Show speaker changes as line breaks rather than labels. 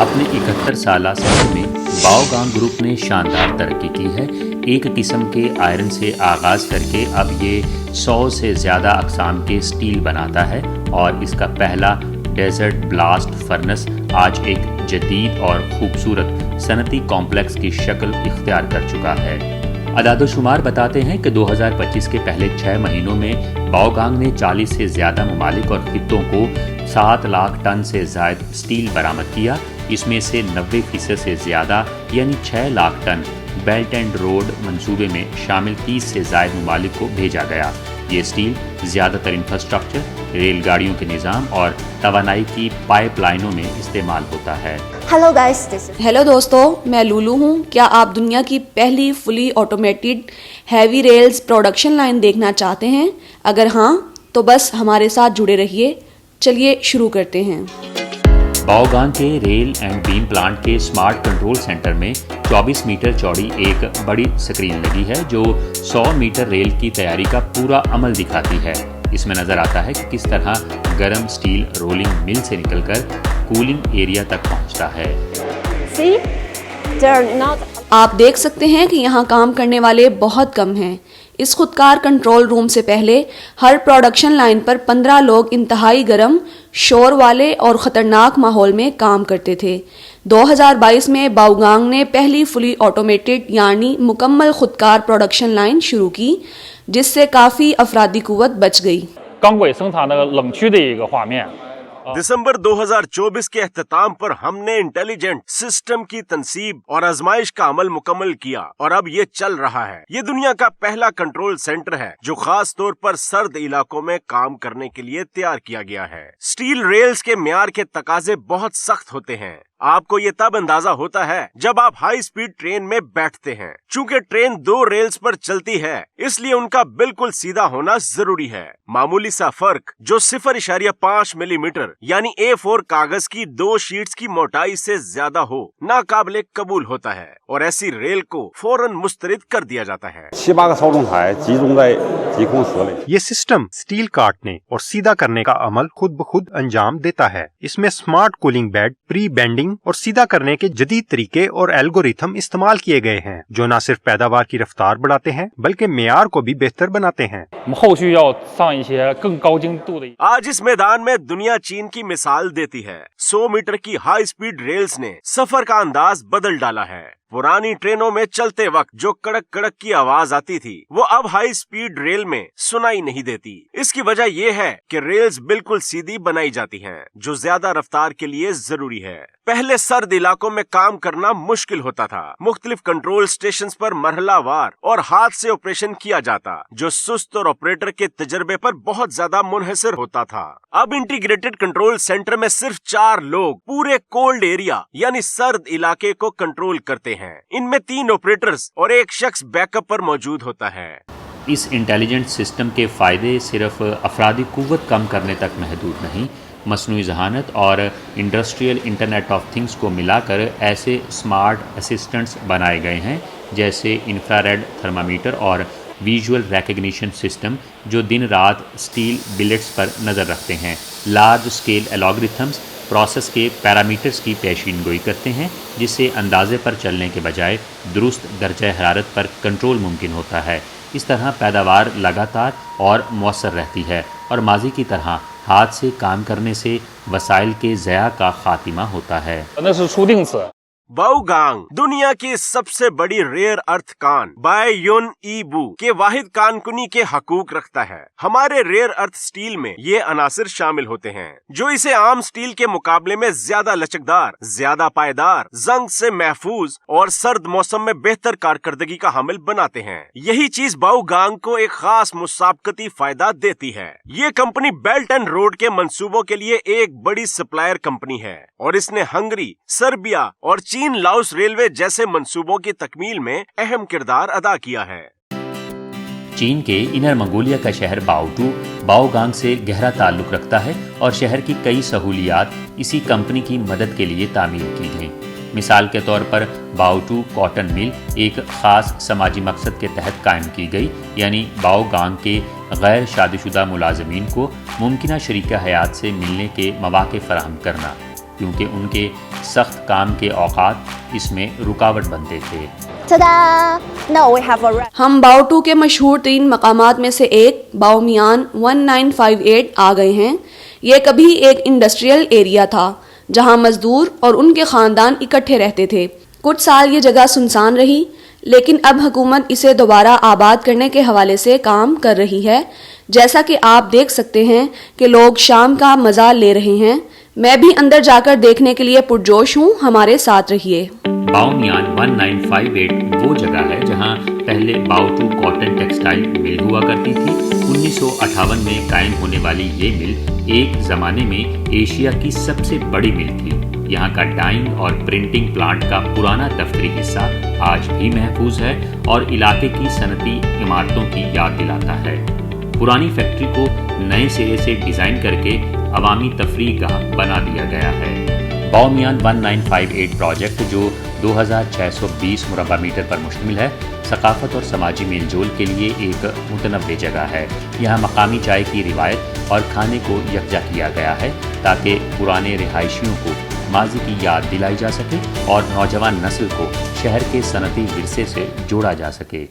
अपने 71 साल सफर में बाओगांग ग्रुप ने शानदार तरक्की की है। एक किस्म के आयरन से आगाज़ करके अब ये 100 से ज़्यादा अक़साम के स्टील बनाता है और इसका पहला डेजर्ट ब्लास्ट फर्नेस आज एक जदीद और ख़ूबसूरत सनती कॉम्प्लेक्स की शक्ल इख्तियार कर चुका है। अदाद-ओ-शुमार बताते हैं कि 2025 के पहले 6 महीनों में बाओगांग ने 40 से ज़्यादा ममालिक और खित्तों को 7 लाख टन से ज़ायद स्टील बरामद किया। इसमें से 90% से ज़्यादा यानी 6 lakh ton belt and road मंसूबे में शामिल 30 से ज़ायद ममालिक को भेजा गया। ये स्टील ज़्यादातर इंफ्रास्ट्रक्चर, रेलगाड़ियों के निज़ाम और तवानाई की पाइपलाइनों में इस्तेमाल होता है।
हेलो दोस्तों, मैं लूलू हूँ। क्या आप दुनिया की पहली fully automated heavy rails production line देखना चाहते हैं? अगर हाँ तो बस हमारे साथ जुड़े रहिए। चलिए शुरू करते हैं।
बाओगांग के रेल एंड बीम प्लांट के स्मार्ट कंट्रोल सेंटर में 24 मीटर चौड़ी एक बड़ी स्क्रीन लगी है जो 100 मीटर रेल की तैयारी का पूरा अमल दिखाती है। इसमें नजर आता है कि किस तरह गर्म स्टील रोलिंग मिल से निकलकर कूलिंग एरिया तक पहुंचता है।
आप देख सकते हैं कि यहाँ काम करने वाले बहुत कम हैं। इस खुदकार कंट्रोल रूम से पहले हर प्रोडक्शन लाइन पर 15 लोग इंतहाई गर्म, शोर वाले और ख़तरनाक माहौल में काम करते थे। 2022 में बाओगांग ने पहली फुली ऑटोमेटेड यानी मुकम्मल खुदकार प्रोडक्शन लाइन शुरू की, जिससे काफ़ी अफरादी कुव्वत बच गई।
दिसंबर 2024 के अख्ताम पर हमने इंटेलिजेंट सिस्टम की तनसीब और आजमाइश का अमल मुकम्मल किया और अब ये चल रहा है। ये दुनिया का पहला कंट्रोल सेंटर है जो खास तौर पर सर्द इलाकों में काम करने के लिए तैयार किया गया है। स्टील रेल्स के म्यार के तकाजे बहुत सख्त होते हैं। आपको ये तब अंदाजा होता है जब आप हाई स्पीड ट्रेन में बैठते हैं। चूंकि ट्रेन 2 रेल्स पर चलती है इसलिए उनका बिल्कुल सीधा होना जरूरी है। मामूली सा फर्क जो 0.5 मिलीमीटर यानी A4 कागज की 2 शीट्स की मोटाई से ज्यादा हो नाकाबिले कबूल होता है और ऐसी रेल को फौरन मुस्तरद कर दिया जाता है।
ये सिस्टम स्टील काटने और सीधा करने का अमल खुद ब खुद अंजाम देता है। इसमें smart cooling bed, pre bending और सीधा करने के जदीद तरीके और एल्गोरिथम इस्तेमाल किए गए हैं जो न सिर्फ पैदावार की रफ्तार बढ़ाते हैं बल्कि मेयार को भी बेहतर बनाते हैं।
आज इस मैदान में दुनिया चीन की मिसाल देती है। 100 मीटर की हाई स्पीड रेल्स ने सफर का अंदाज बदल डाला है। पुरानी ट्रेनों में चलते वक्त जो कड़क कड़क की आवाज आती थी वो अब हाई स्पीड रेल में सुनाई नहीं देती। इसकी वजह ये है कि रेल्स बिल्कुल सीधी बनाई जाती हैं, जो ज्यादा रफ्तार के लिए जरूरी है। पहले सर्द इलाकों में काम करना मुश्किल होता था। मुख्तलिफ कंट्रोल स्टेशंस पर मरहलावार और हाथ से ऑपरेशन किया जाता, जो सुस्त और ऑपरेटर के तजर्बे पर बहुत ज्यादा मुनहसर होता था। अब इंटीग्रेटेड कंट्रोल सेंटर में सिर्फ 4 लोग पूरे कोल्ड एरिया यानी सर्द इलाके को कंट्रोल करते हैं। इनमें 3 ऑपरेटर्स और 1 शख्स बैकअप पर मौजूद होता है।
इस इंटेलिजेंट सिस्टम के फ़ायदे सिर्फ अफरादी कुव्वत कम करने तक महदूद नहीं, मसनूई ज़हानत और इंडस्ट्रियल इंटरनेट ऑफ थिंग्स को मिलाकर ऐसे स्मार्ट असिस्टेंट्स बनाए गए हैं जैसे इंफ्रारेड थर्मामीटर और विजुअल रिकग्निशन सिस्टम जो दिन रात स्टील बिलेट्स पर नज़र रखते हैं। लार्ज स्केल एल्गोरिथम्स प्रोसेस के पैरामीटर्स की पेशीनगोई करते हैं जिससे अंदाजे पर चलने के बजाय दुरुस्त दर्जा हरारत पर कंट्रोल मुमकिन होता है। इस तरह पैदावार लगातार और मौसर रहती है और माजी की तरह हाथ से काम करने से वसाइल के ज़या का खात्मा होता है।
बाओगांग दुनिया की सबसे बड़ी रेयर अर्थ कान बायोन ईबू के वाहिद कानकुनी के हकूक रखता है। हमारे रेयर अर्थ स्टील में ये अनासिर शामिल होते हैं जो इसे आम स्टील के मुकाबले में ज्यादा लचकदार, ज्यादा पायदार, जंग से महफूज और सर्द मौसम में बेहतर कारकर्दगी का हामिल बनाते हैं। यही चीज बाओगांग को एक खास मुसाबकती फायदा देती है। ये कंपनी बेल्ट एंड रोड के मंसूबों के लिए एक बड़ी सप्लायर कंपनी है और इसने हंगरी, सर्बिया और चीन लाओस रेलवे जैसे मंसूबों की तकमील में अहम किरदार अदा किया है।
चीन के इनर मंगोलिया का शहर बाओटू बाओगांग से गहरा ताल्लुक रखता है और शहर की कई सहूलियात इसी कंपनी की मदद के लिए तामीर की गई। मिसाल के तौर पर बाओटू कॉटन मिल एक ख़ास समाजी मकसद के तहत कायम की गई, यानी बाओगांग के गैर शादीशुदा मुलाजमीन को मुमकिन शरीका हयात से मिलने के मौके फराहम करना। کیونکہ ان کے سخت کام کے اوقات اس میں رکاوٹ بنتے تھے۔
ہم باؤ 2 کے مشہور ترین مقامات میں سے ایک باؤ میان 1958 آ گئے ہیں۔ یہ کبھی ایک انڈسٹریل ایریا تھا جہاں مزدور اور ان کے خاندان اکٹھے رہتے تھے۔ کچھ سال یہ جگہ سنسان رہی، لیکن اب حکومت اسے دوبارہ آباد کرنے کے حوالے سے کام کر رہی ہے، جیسا کہ آپ دیکھ سکتے ہیں کہ لوگ شام کا مزہ لے رہے ہیں۔ میں بھی اندر جا کر دیکھنے کے لیے پرجوش ہوں، ہمارے ساتھ رہیے۔
باؤ میان 1958 وہ جگہ ہے جہاں پہلے باؤ 2 کاٹن ٹیکسٹائل مل ہوا کرتی تھی۔ 1958 میں قائم ہونے والی یہ مل ایک زمانے میں ایشیا کی سب سے بڑی مل تھی۔ یہاں کا ڈائنگ اور پرنٹنگ پلانٹ کا پرانا دفتری حصہ آج بھی محفوظ ہے اور علاقے کی صنعتی عمارتوں کی یاد دلاتا ہے۔ پرانی فیکٹری کو نئے سرے سے ڈیزائن کر کے عوامی تفریح گاہ بنا دیا گیا ہے۔ باؤ میان 1958 پروجیکٹ جو 2620 مربع میٹر پر مشتمل ہے، ثقافت اور سماجی میل جول کے لیے ایک متنوع جگہ ہے۔ یہاں مقامی چائے کی روایت اور کھانے کو یکجا کیا گیا ہے تاکہ پرانے رہائشیوں کو ماضی کی یاد دلائی جا سکے اور نوجوان نسل کو شہر کے صنعتی ورثے سے جوڑا جا سکے۔